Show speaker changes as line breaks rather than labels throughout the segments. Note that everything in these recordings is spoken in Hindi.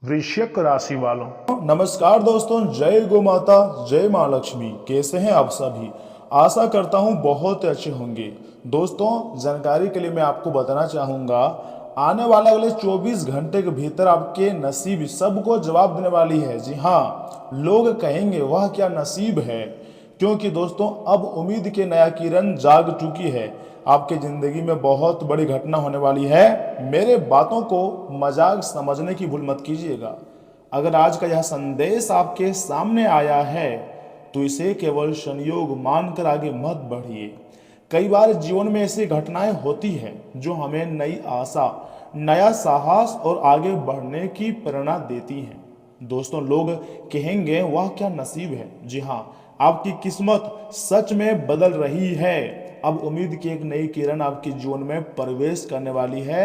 वृश्चिक राशि वालों,
नमस्कार दोस्तों, जय गो माता, जय माँ लक्ष्मी। कैसे हैं आप सभी? आशा करता हूं बहुत अच्छे होंगे। दोस्तों, जानकारी के लिए मैं आपको बताना चाहूंगा, आने वाले अगले 24 घंटे के भीतर आपके नसीब सबको जवाब देने वाली है। जी हाँ, लोग कहेंगे वह क्या नसीब है, क्योंकि दोस्तों अब उम्मीद के नया किरण जाग चुकी है। आपके जिंदगी में बहुत बड़ी घटना होने वाली है। मेरे बातों को मजाक समझने की भूल मत कीजिएगा। अगर आज का यह संदेश आपके सामने आया है तो इसे केवल संयोग मानकर आगे मत बढ़िए। कई बार जीवन में ऐसी घटनाएं होती हैं जो हमें नई आशा, नया साहस और आगे बढ़ने की प्रेरणा देती हैं। दोस्तों, लोग कहेंगे वह क्या नसीब है। जी हाँ, आपकी किस्मत सच में बदल रही है। अब उम्मीद की एक नई किरण आपके जीवन में प्रवेश करने वाली है।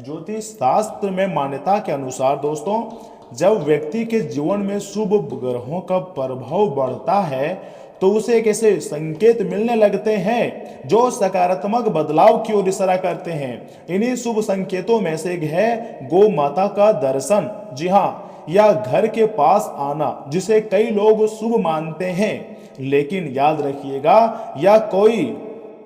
ज्योतिष शास्त्र में मान्यता के अनुसार दोस्तों, जब व्यक्ति के जीवन में शुभ ग्रहों का प्रभाव बढ़ता है तो उसे एक ऐसे संकेत मिलने लगते हैं जो सकारात्मक बदलाव की ओर इशारा करते हैं। इन्हीं शुभ संकेतों में से एक है गौ माता का दर्शन। जी हाँ, या घर के पास आना, जिसे कई लोग शुभ मानते हैं। लेकिन याद रखिएगा, यह कोई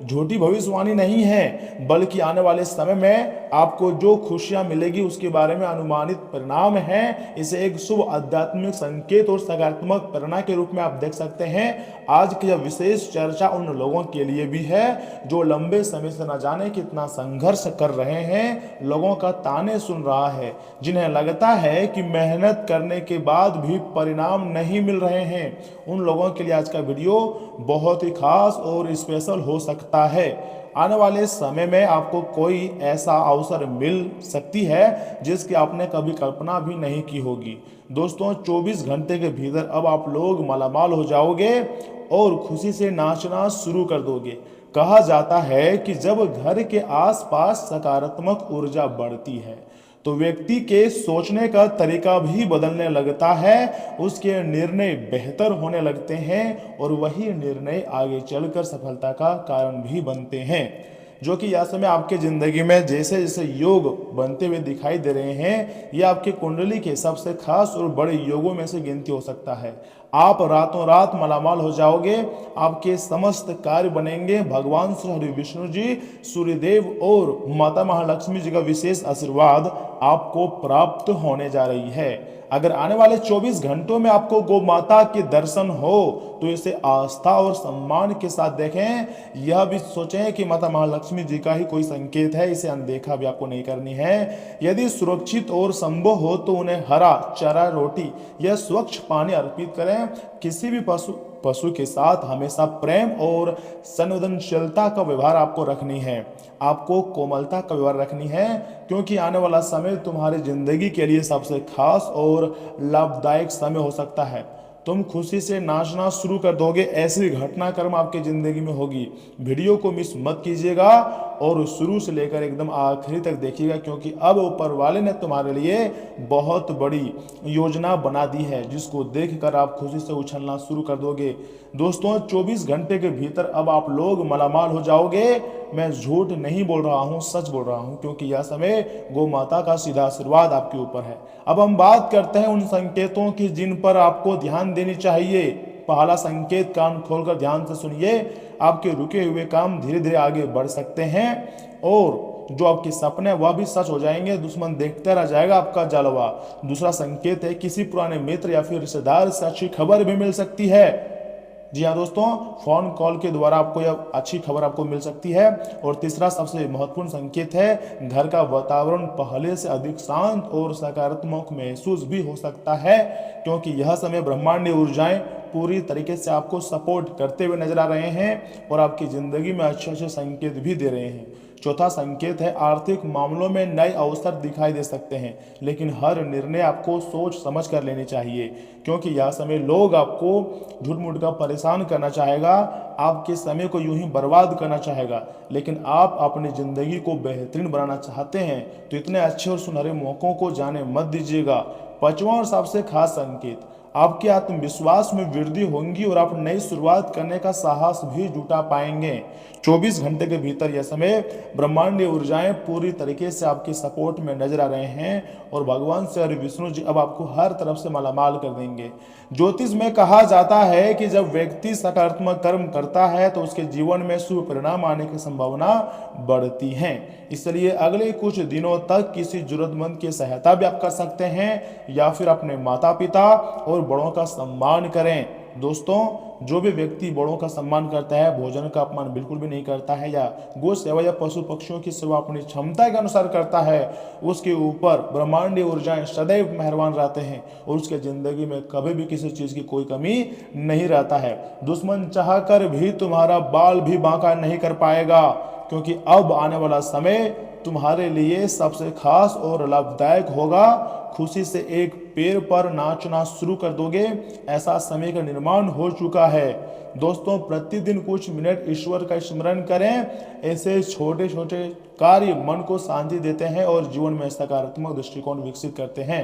झूठी भविष्यवाणी नहीं है, बल्कि आने वाले समय में आपको जो खुशियां मिलेगी उसके बारे में अनुमानित परिणाम है। इसे एक शुभ आध्यात्मिक संकेत और सकारात्मक प्रेरणा के रूप में आप देख सकते हैं। आज की यह विशेष चर्चा उन लोगों के लिए भी है जो लंबे समय से न जाने कितना संघर्ष कर रहे हैं, लोगों का ताने सुन रहा है, जिन्हें लगता है कि मेहनत करने के बाद भी परिणाम नहीं मिल रहे हैं। उन लोगों के लिए आज का वीडियो बहुत ही खास और स्पेशल हो सकता है। आने वाले समय में आपको कोई ऐसा अवसर मिल सकती है जिसकी आपने कभी कल्पना भी नहीं की होगी। दोस्तों, 24 घंटे के भीतर अब आप लोग मालामाल हो जाओगे और खुशी से नाचना शुरू कर दोगे। कहा जाता है कि जब घर के आसपास सकारात्मक ऊर्जा बढ़ती है तो व्यक्ति के सोचने का तरीका भी बदलने लगता है, उसके निर्णय बेहतर होने लगते हैं और वही निर्णय आगे चलकर सफलता का कारण भी बनते हैं। जो कि यह समय आपके जिंदगी में जैसे जैसे योग बनते हुए दिखाई दे रहे हैं, यह आपकी कुंडली के सबसे खास और बड़े योगों में से गिनती हो सकता है। आप रातों रात मालामाल हो जाओगे, आपके समस्त कार्य बनेंगे। भगवान श्री हरि विष्णु जी, सूर्यदेव और माता महालक्ष्मी जी का विशेष आशीर्वाद आपको प्राप्त होने जा रही है। अगर आने वाले 24 घंटों में आपको गौ माता के दर्शन हो तो इसे आस्था और सम्मान के साथ देखें। यह भी सोचें कि माता महालक्ष्मी जी का ही कोई संकेत है, इसे अनदेखा भी आपको नहीं करनी है। यदि सुरक्षित और संभव हो तो उन्हें हरा चारा, रोटी या स्वच्छ पानी अर्पित करें। किसी भी पशु के साथ हमेशा प्रेम और संवेदनशीलता का व्यवहार आपको रखनी है। आपको कोमलता का व्यवहार रखनी है, क्योंकि आने वाला समय तुम्हारी जिंदगी के लिए सबसे खास और लाभदायक समय हो सकता है। तुम खुशी से नाचना शुरू कर दोगे, ऐसी घटनाक्रम आपकी जिंदगी में होगी। वीडियो को मिस मत कीजिएगा और शुरू से लेकर एकदम आखिरी तक देखिएगा, क्योंकि अब ऊपर वाले ने तुम्हारे लिए बहुत बड़ी योजना बना दी है, जिसको देखकर आप खुशी से उछलना शुरू कर दोगे। दोस्तों, 24 घंटे के भीतर अब आप लोग मालामाल हो जाओगे। मैं झूठ नहीं बोल रहा हूँ, सच बोल रहा हूँ, क्योंकि यह समय गौ माता का सीधा आशीर्वाद आपके ऊपर है। अब हम बात करते हैं उन संकेतों की जिन पर आपको ध्यान देनी चाहिए। पहला संकेत, कान खोलकर ध्यान से सुनिए। आपके रुके हुए काम धीरे धीरे आगे बढ़ सकते हैं और जो आपके सपने वह भी सच हो जाएंगे। दुश्मन देखते रह जाएगा आपका जलवा। दूसरा संकेत है, किसी पुराने मित्र या फिर रिश्तेदार से अच्छी खबर भी मिल सकती है। जी हाँ दोस्तों, फोन कॉल के द्वारा आपको यह अच्छी खबर आपको मिल सकती है। और तीसरा सबसे महत्वपूर्ण संकेत है, घर का वातावरण पहले से अधिक शांत और सकारात्मक महसूस भी हो सकता है, क्योंकि यह समय ब्रह्मांडीय ऊर्जाएं पूरी तरीके से आपको सपोर्ट करते हुए नजर आ रहे हैं और आपकी जिंदगी में अच्छे अच्छे संकेत भी दे रहे हैं। चौथा संकेत है, आर्थिक मामलों में नए अवसर दिखाई दे सकते हैं, लेकिन हर निर्णय आपको सोच समझ कर लेनी चाहिए, क्योंकि यह समय लोग आपको झूठ मूठ का परेशान करना चाहेगा, आपके समय को यूं ही बर्बाद करना चाहेगा। लेकिन आप अपनी जिंदगी को बेहतरीन बनाना चाहते हैं तो इतने अच्छे और सुनहरे मौकों को जाने मत दीजिएगा। पांचवा और सबसे खास संकेत, आपके आत्मविश्वास में वृद्धि होगी और आप नई शुरुआत करने का साहस भी जुटा पाएंगे। 24 घंटे के भीतर यह समय ब्रह्मांडीय ऊर्जाएं पूरी तरीके से आपकी सपोर्ट में नजर आ रहे हैं और भगवान श्री हरि विष्णु जी अब आपको हर तरफ से मालामाल कर देंगे। ज्योतिष में कहा जाता है कि जब व्यक्ति सकारात्मक कर्म करता है तो उसके जीवन में शुभ परिणाम आने की संभावना बढ़ती है। इसलिए अगले कुछ दिनों तक किसी जरूरतमंद की सहायता भी आप कर सकते हैं या फिर अपने माता पिता और बड़ों का सम्मान करें। दोस्तों, जो भी व्यक्ति बड़ों का सम्मान करता है, भोजन का अपमान बिल्कुल भी नहीं करता है या गो सेवा या पशु पक्षियों की सेवा अपनी क्षमता के अनुसार करता है, उसके ऊपर ब्रह्मांडीय ऊर्जाएं सदैव मेहरबान रहते हैं और उसके जिंदगी में कभी भी किसी चीज की कोई कमी नहीं रहता है। दुश्मन चाहकर भी तुम्हारा बाल भी बांका नहीं कर पाएगा, क्योंकि अब आने वाला समय तुम्हारे लिए सबसे खास और लाभदायक होगा। खुशी से एक पैर पर नाचना शुरू कर दोगे, ऐसा समय का निर्माण हो चुका है। दोस्तों, प्रतिदिन कुछ मिनट ईश्वर का स्मरण करें। ऐसे छोटे छोटे कार्य मन को शांति देते हैं और जीवन में सकारात्मक दृष्टिकोण विकसित करते हैं।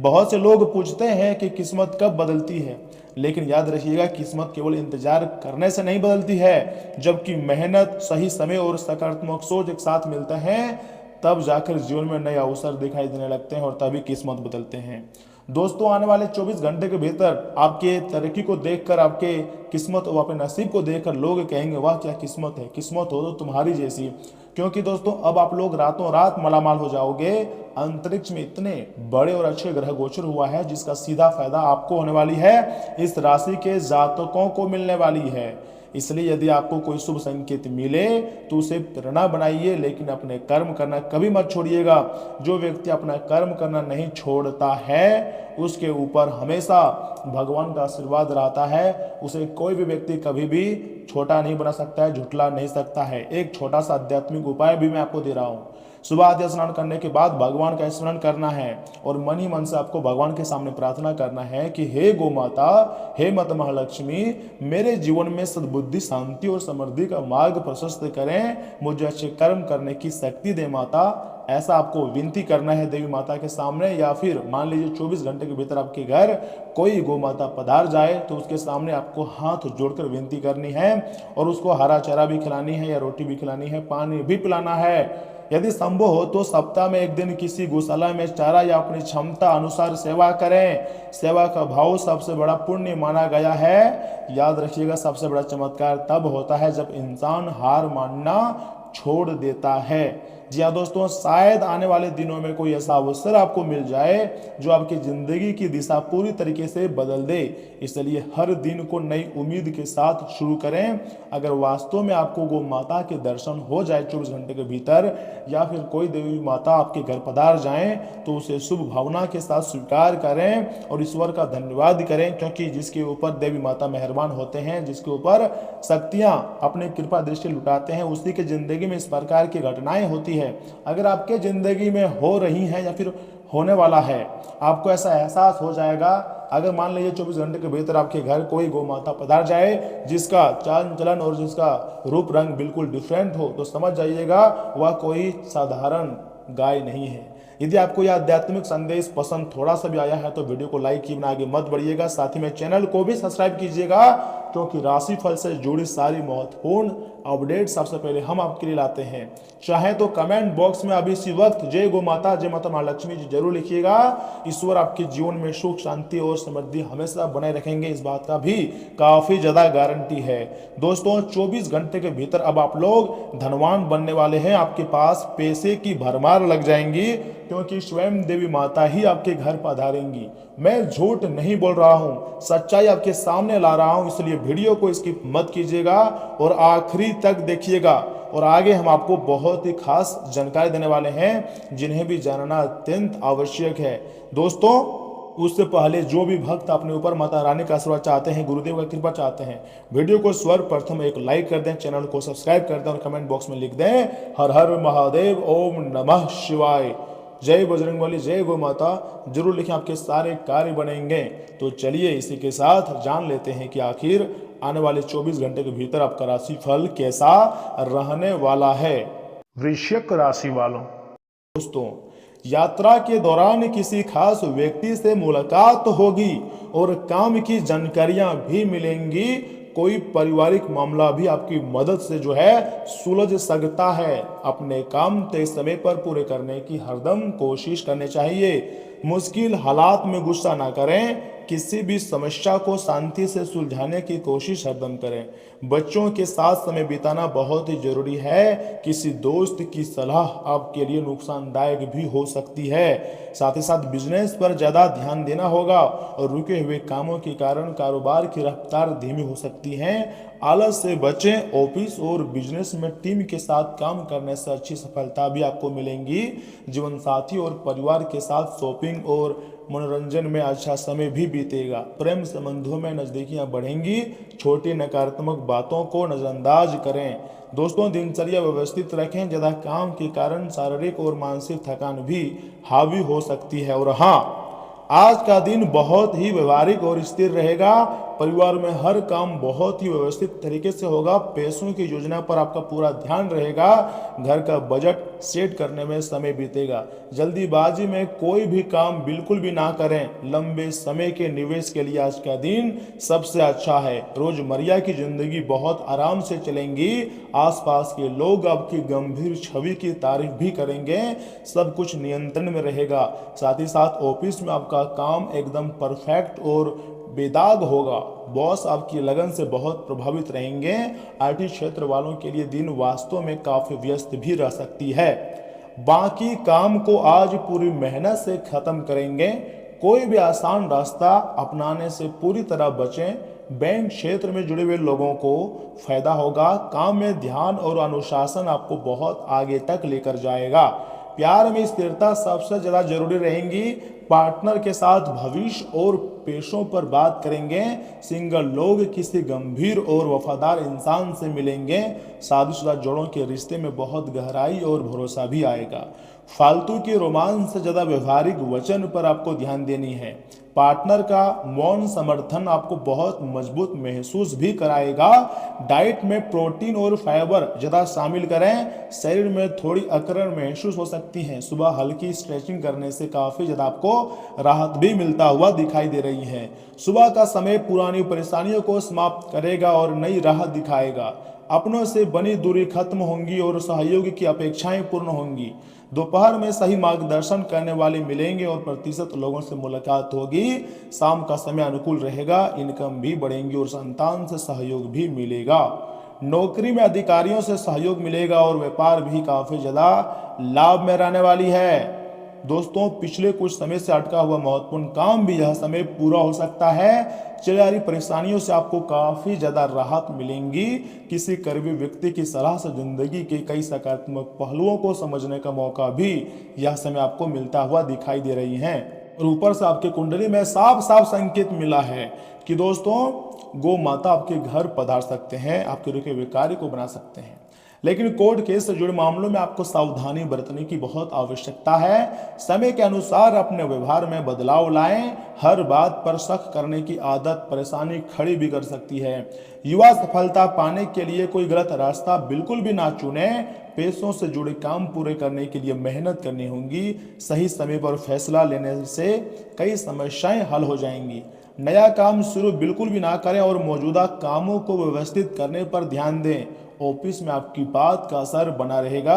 बहुत से लोग पूछते हैं कि किस्मत कब बदलती है, लेकिन याद रखिएगा, किस्मत केवल इंतजार करने से नहीं बदलती है, जबकि मेहनत, सही समय और सकारात्मक सोच एक साथ मिलते हैं, तब जाकर जीवन में नए अवसर दिखाई देने लगते हैं और तभी किस्मत बदलते हैं। दोस्तों, आने वाले 24 घंटे के भीतर आपके तरक्की को देखकर, आपके किस्मत और अपने नसीब को देखकर लोग कहेंगे, वाह क्या किस्मत है, किस्मत हो तो तुम्हारी जैसी। क्योंकि दोस्तों, अब आप लोग रातों रात मालामाल हो जाओगे। अंतरिक्ष में इतने बड़े और अच्छे ग्रह गोचर हुआ है जिसका सीधा फायदा आपको होने वाली है, इस राशि के जातकों को मिलने वाली है। इसलिए यदि आपको कोई शुभ संकेत मिले तो उसे प्रेरणा बनाइए, लेकिन अपने कर्म करना कभी मत छोड़िएगा। जो व्यक्ति अपना कर्म करना नहीं छोड़ता है, उसके ऊपर हमेशा भगवान का आशीर्वाद रहता है। उसे कोई भी व्यक्ति कभी भी छोटा नहीं बना सकता है, झुठला नहीं सकता है। एक छोटा सा आध्यात्मिक उपाय भी मैं आपको दे रहा हूँ। सुबह आद्य स्नान करने के बाद भगवान का स्मरण करना है और मन ही मन से आपको भगवान के सामने प्रार्थना करना है कि हे गो माता, हे माता महालक्ष्मी, मेरे जीवन में सद्बुद्धि, शांति और समृद्धि का मार्ग प्रशस्त करें, मुझे अच्छे कर्म करने की शक्ति दे माता। ऐसा आपको विनती करना है देवी माता के सामने। या फिर मान लीजिए 24 घंटे के भीतर आपके घर कोई गो माता पधार जाए तो उसके सामने आपको हाथ जोड़कर विनती करनी है और उसको हरा चारा भी खिलानी है या रोटी भी खिलानी है, पानी भी पिलाना है। यदि संभव हो तो सप्ताह में एक दिन किसी गौशाला में चारा या अपनी क्षमता अनुसार सेवा करें। सेवा का भाव सबसे बड़ा पुण्य माना गया है। याद रखिएगा, सबसे बड़ा चमत्कार तब होता है जब इंसान हार मानना छोड़ देता है। जी हाँ दोस्तों, शायद आने वाले दिनों में कोई ऐसा अवसर आपको मिल जाए जो आपकी जिंदगी की दिशा पूरी तरीके से बदल दे। इसलिए हर दिन को नई उम्मीद के साथ शुरू करें। अगर वास्तव में आपको गो माता के दर्शन हो जाए 24 घंटे के भीतर, या फिर कोई देवी माता आपके घर पधार जाएं, तो उसे शुभ भावना के साथ स्वीकार करें और ईश्वर का धन्यवाद करें, क्योंकि जिसके ऊपर देवी माता मेहरबान होते हैं, जिसके ऊपर शक्तियां अपनी कृपा दृष्टि लुटाते हैं, उसी के जिंदगी में इस प्रकार की घटनाएं होती है। अगर आपके जिंदगी में हो रही हैं या फिर होने वाला है, आपको ऐसा एहसास हो जाएगा। अगर मान लीजिए 24 घंटे के भीतर आपके घर कोई गौ माता पधार जाए जिसका चाल चलन और जिसका रूप रंग बिल्कुल डिफरेंट हो, तो समझ जाइएगा वह कोई साधारण गाय नहीं है। यदि आपको यह आध्यात्मिक संदेश पसंद थोड़ा सा भी आया है तो वीडियो को लाइक किए बिना आगे मत बढ़िएगा। साथ ही में चैनल को भी सब्सक्राइब कीजिएगा, क्योंकि राशिफल से जुड़ी सारी महत्वपूर्ण अपडेट सबसे पहले हम आपके लिए लाते हैं। चाहे तो कमेंट बॉक्स में अभी इसी वक्त जय गो माता, जय माता महालक्ष्मी जी जरूर लिखिएगा। ईश्वर आपके जीवन में सुख, शांति और समृद्धि हमेशा बनाए रखेंगे, इस बात का भी काफी ज्यादा गारंटी है। दोस्तों, 24 घंटे के भीतर अब आप लोग धनवान बनने वाले हैं। आपके पास पैसे की भरमार लग जाएंगी, क्योंकि स्वयं देवी माता ही आपके घर पधारेंगी। मैं झूठ नहीं बोल रहा हूं, सच्चाई आपके सामने ला रहा हूं। इसलिए वीडियो को स्किप मत कीजिएगा और आखिरी तक देखिएगा। और आगे हम आपको बहुत ही खास जानकारी देने वाले हैं, जिन्हें भी जानना अत्यंत आवश्यक है। दोस्तों, उससे पहले जो भी भक्त अपने ऊपर माता रानी का आशीर्वाद चाहते हैं, गुरुदेव का कृपा चाहते हैं, वीडियो को सर्वप्रथम एक लाइक कर दें, चैनल को सब्सक्राइब कर दें और कमेंट बॉक्स में लिख दें हर हर महादेव, ओम नमः शिवाय, जय बजरंगबली, जय गो माता। जरूर लिखें, आपके सारे कार्य बनेंगे। तो चलिए इसी के साथ जान लेते हैं कि आखिर आने वाले 24 घंटे के भीतर आपका राशिफल कैसा रहने वाला है। वृश्चिक राशि वालों, दोस्तों यात्रा के दौरान किसी खास व्यक्ति से मुलाकात होगी और काम की जानकारियां भी मिलेंगी। कोई पारिवारिक मामला भी आपकी मदद से जो है सुलझ सकता है। अपने काम तय समय पर पूरे करने की हरदम कोशिश करनी चाहिए। मुश्किल हालात में गुस्सा ना करें, किसी भी समस्या को शांति से सुलझाने की कोशिश हरदम करें। बच्चों के साथ समय बिताना बहुत ही जरूरी है। किसी दोस्त की सलाह आपके लिए नुकसानदायक भी हो सकती है। साथ ही साथ बिजनेस पर ज्यादा ध्यान देना होगा और रुके हुए कामों के कारण कारोबार की रफ्तार धीमी हो सकती है। आलस से बचें। ऑफिस और बिजनेस में टीम के साथ काम करने से अच्छी सफलता भी आपको मिलेंगी। जीवन साथी और परिवार के साथ शॉपिंग और मनोरंजन में अच्छा समय भी बीतेगा। प्रेम संबंधों में नजदीकियां बढ़ेंगी। छोटी नकारात्मक बातों को नजरअंदाज करें। दोस्तों, दिनचर्या व्यवस्थित रखें। ज्यादा काम के कारण शारीरिक और मानसिक थकान भी हावी हो सकती है। और हाँ, आज का दिन बहुत ही व्यवहारिक और स्थिर रहेगा। परिवार में हर काम बहुत ही व्यवस्थित तरीके से होगा। पैसों की योजना पर आपका पूरा ध्यान रहेगा। घर का बजट सेट करने में समय बीतेगा। जल्दीबाजी में कोई भी काम बिल्कुल भी ना करें। लंबे समय के निवेश के लिए आज का दिन सबसे अच्छा है। रोजमर्रा की जिंदगी बहुत आराम से चलेंगी। आसपास के लोग आपकी गंभीर छवि की तारीफ भी करेंगे। सब कुछ नियंत्रण में रहेगा। साथ ही साथ ऑफिस में आपका काम एकदम परफेक्ट और बेदाग होगा। बॉस आपकी लगन से बहुत प्रभावित रहेंगे। आईटी क्षेत्र वालों के लिए दिन वास्तव में काफी व्यस्त भी रह सकती है। बाकी काम को आज पूरी मेहनत से खत्म करेंगे। कोई भी आसान रास्ता अपनाने से पूरी तरह बचें। बैंक क्षेत्र में जुड़े हुए लोगों को फायदा होगा। काम में ध्यान और अनुशासन आपको बहुत आगे तक लेकर जाएगा। प्यार में स्थिरता सबसे ज्यादा जरूरी रहेंगी। पार्टनर के साथ भविष्य और पेशों पर बात करेंगे। सिंगल लोग किसी गंभीर और वफादार इंसान से मिलेंगे। शादीशुदा जोड़ों के रिश्ते में बहुत गहराई और भरोसा भी आएगा। फालतू के रोमांस से ज्यादा व्यवहारिक वचन पर आपको ध्यान देनी है। पार्टनर का मौन समर्थन आपको बहुत मजबूत महसूस भी कराएगा। डाइट में प्रोटीन और फाइबर ज्यादा शामिल करें। शरीर में थोड़ी अकड़न महसूस हो सकती है। सुबह हल्की स्ट्रेचिंग करने से काफी ज्यादा आपको राहत भी मिलता हुआ दिखाई दे रही है। सुबह का समय पुरानी परेशानियों को समाप्त करेगा और नई राह दिखाएगा। अपनों से बनी दूरी खत्म होंगी और सहयोग की अपेक्षाएं पूर्ण होंगी। दोपहर में सही मार्गदर्शन करने वाले मिलेंगे और प्रतिशत लोगों से मुलाकात होगी। शाम का समय अनुकूल रहेगा। इनकम भी बढ़ेंगी और संतान से सहयोग भी मिलेगा। नौकरी में अधिकारियों से सहयोग मिलेगा और व्यापार भी काफी ज्यादा लाभ में रहने वाली है। दोस्तों, पिछले कुछ समय से अटका हुआ महत्वपूर्ण काम भी यह समय पूरा हो सकता है। चल रही परेशानियों से आपको काफी ज्यादा राहत मिलेंगी। किसी करीबी व्यक्ति की सलाह से जिंदगी के कई सकारात्मक पहलुओं को समझने का मौका भी यह समय आपको मिलता हुआ दिखाई दे रही है। और ऊपर से आपके कुंडली में साफ साफ संकेत मिला है कि दोस्तों, गौ माता आपके घर पधार सकते हैं, आपके रुके हुए कार्य को बना सकते हैं। लेकिन कोर्ट केस से जुड़े मामलों में आपको सावधानी बरतने की बहुत आवश्यकता है। समय के अनुसार अपने व्यवहार में बदलाव लाएं। हर बात पर शक करने की आदत परेशानी खड़ी भी कर सकती है। युवा सफलता पाने के लिए कोई गलत रास्ता बिल्कुल भी ना चुने। पैसों से जुड़े काम पूरे करने के लिए मेहनत करनी होगी। सही समय पर फैसला लेने से कई समस्याएं हल हो जाएंगी। नया काम शुरू बिल्कुल भी ना करें और मौजूदा कामों को व्यवस्थित करने पर ध्यान दें। ऑफिस में आपकी बात का असर बना रहेगा।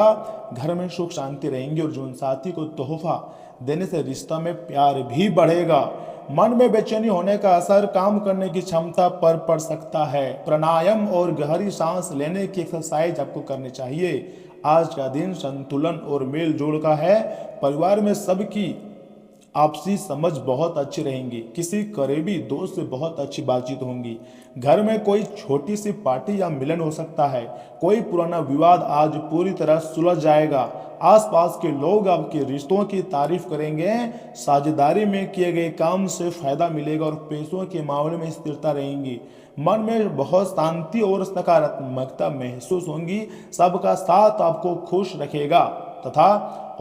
घर में सुख शांति रहेंगी और जीवन साथी को तोहफा देने से रिश्ता में प्यार भी बढ़ेगा। मन में बेचैनी होने का असर काम करने की क्षमता पर पड़ सकता है। प्राणायाम और गहरी सांस लेने की एक्सरसाइज आपको करनी चाहिए। आज का दिन संतुलन और मेल जोल का है। परिवार में सबकी आपसी समझ बहुत अच्छी रहेंगी। किसी करीबी दोस्त से बहुत अच्छी बातचीत होंगी। घर में कोई छोटी सी पार्टी या मिलन हो सकता है। कोई पुराना विवाद आज पूरी तरह सुलझ जाएगा। आसपास के लोग आपके रिश्तों की तारीफ करेंगे। साझेदारी में किए गए काम से फायदा मिलेगा और पैसों के मामले में स्थिरता रहेंगी। मन में बहुत शांति और सकारात्मकता महसूस होंगी। सबका साथ आपको खुश रखेगा। तथा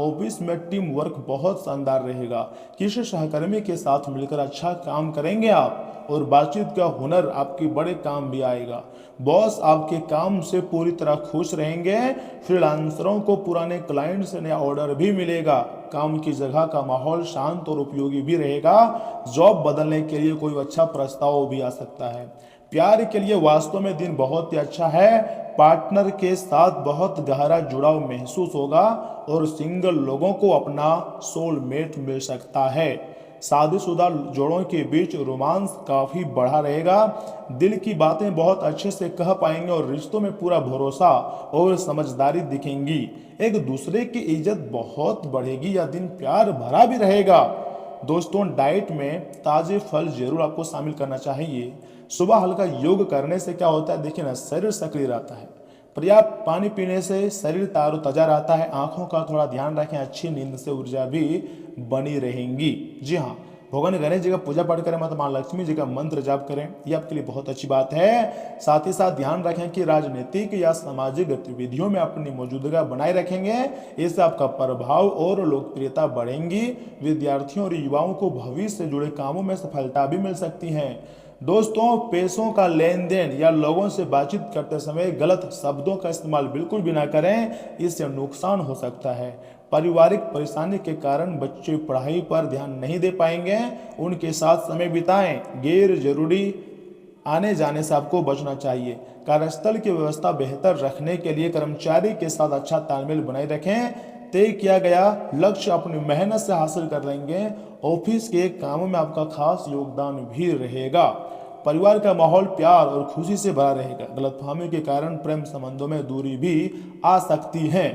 ऑफिस में टीम वर्क बहुत शानदार रहेगा। किसी सहकर्मी के साथ मिलकर अच्छा काम करेंगे आप और बातचीत का हुनर आपके बड़े काम भी आएगा। बॉस आपके काम से पूरी तरह खुश रहेंगे। फ्रीलांसरों को पुराने क्लाइंट से नया ऑर्डर भी मिलेगा। काम की जगह का माहौल शांत और उपयोगी भी रहेगा। जॉब बदलने के लिए कोई अच्छा प्रस्ताव भी आ सकता है। प्यार के लिए वास्तव में दिन बहुत ही अच्छा है। पार्टनर के साथ बहुत गहरा जुड़ाव महसूस होगा और सिंगल लोगों को अपना सोलमेट मिल सकता है। शादीशुदा जोड़ों के बीच रोमांस काफी बढ़ा रहेगा। दिल की बातें बहुत अच्छे से कह पाएंगे और रिश्तों में पूरा भरोसा और समझदारी दिखेंगी। एक दूसरे की इज्जत बहुत बढ़ेगी। यह दिन प्यार भरा भी रहेगा। दोस्तों, डाइट में ताजे फल जरूर आपको शामिल करना चाहिए। सुबह हल्का योग करने से क्या होता है, देखिए ना, शरीर सक्रिय रहता है। पर्याप्त पानी पीने से शरीर ताजा रहता है। आंखों का थोड़ा ध्यान रखें, अच्छी नींद से ऊर्जा भी बनी रहेंगी। जी हाँ, भगवान गणेश जी का पूजा पाठ करें, माता माँ लक्ष्मी जी का मंत्र जाप करें, ये आपके लिए बहुत अच्छी बात है। साथ ही साथ ध्यान रखें कि राजनीतिक या सामाजिक गतिविधियों में अपनी मौजूदगी बनाए रखेंगे। इससे आपका प्रभाव और लोकप्रियता बढ़ेंगी। विद्यार्थियों और युवाओं को भविष्य से जुड़े कामों में सफलता भी मिल सकती है। दोस्तों, पैसों का लेन देन या लोगों से बातचीत करते समय गलत शब्दों का इस्तेमाल बिल्कुल भी ना करें, इससे नुकसान हो सकता है। पारिवारिक परेशानी के कारण बच्चे पढ़ाई पर ध्यान नहीं दे पाएंगे। उनके साथ समय बिताएं। गैर जरूरी आने जाने से आपको बचना चाहिए। कार्यस्थल की व्यवस्था बेहतर रखने के लिए कर्मचारी के साथ अच्छा तालमेल बनाए रखें। तय किया गया लक्ष्य अपनी मेहनत से हासिल कर लेंगे। ऑफिस के कामों में आपका खास योगदान भी रहेगा। परिवार का माहौल प्यार और खुशी से भरा रहेगा। गलतफहमी के कारण प्रेम संबंधों में दूरी भी आ सकती है।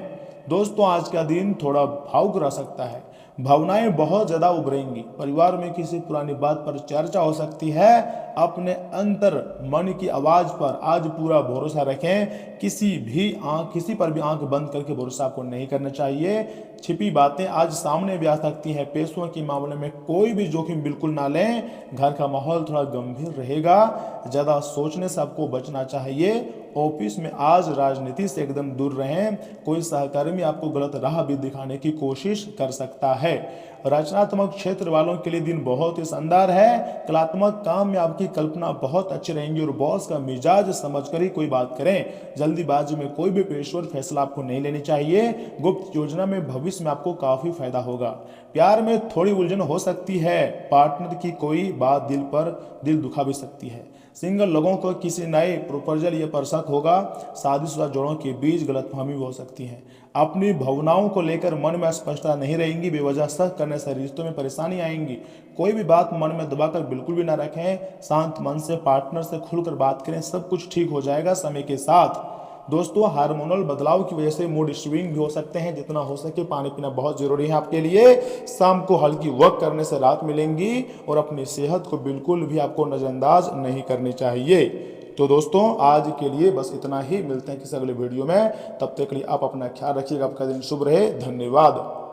दोस्तों, आज का दिन थोड़ा भावुक रह सकता है। भावनाएं बहुत ज्यादा उभरेंगी। परिवार में किसी पुरानी बात पर चर्चा हो सकती है। अपने अंतर मन की आवाज पर आज पूरा भरोसा रखें। किसी पर भी आंख बंद करके भरोसा आपको नहीं करना चाहिए। छिपी बातें आज सामने भी आ सकती हैं। पैसों के मामले में कोई भी जोखिम बिल्कुल ना लें। घर का माहौल थोड़ा गंभीर रहेगा। ज्यादा सोचने से आपको बचना चाहिए। ऑफिस में आज राजनीति से एकदम दूर रहें। कोई सहकर्मी आपको गलत राह भी दिखाने की कोशिश कर सकता है। रचनात्मक क्षेत्र वालों के लिए दिन बहुत ही शानदार है। कलात्मक काम में आपकी कल्पना बहुत अच्छी रहेंगी और बॉस का मिजाज समझकर ही कोई बात करें। जल्दीबाजी में कोई भी पेशेवर फैसला आपको नहीं लेनी चाहिए। गुप्त योजना में भविष्य में आपको काफी फायदा होगा। प्यार में थोड़ी उलझन हो सकती है। पार्टनर की कोई बात दिल दुखा भी सकती है। सिंगल लोगों को किसी नए प्रपोजल या पर शक होगा। शादीशुदा जोड़ों के बीच गलतफहमी भी हो सकती है। अपनी भावनाओं को लेकर मन में स्पष्टता नहीं रहेगी। बेवजह शक करने से रिश्तों में परेशानी आएंगी। कोई भी बात मन में दबाकर बिल्कुल भी ना रखें। शांत मन से पार्टनर से खुलकर बात करें। सब कुछ ठीक हो जाएगा समय के साथ। दोस्तों, हार्मोनल बदलाव की वजह से मूड स्विंग भी हो सकते हैं। जितना हो सके पानी पीना बहुत जरूरी है आपके लिए। शाम को हल्की वॉक करने से राहत मिलेंगी और अपनी सेहत को बिल्कुल भी आपको नजरअंदाज नहीं करनी चाहिए। तो दोस्तों, आज के लिए बस इतना ही। मिलते हैं किसी अगले वीडियो में। तब तक के लिए आप अपना ख्याल रखिएगा। आपका दिन शुभ रहे। धन्यवाद।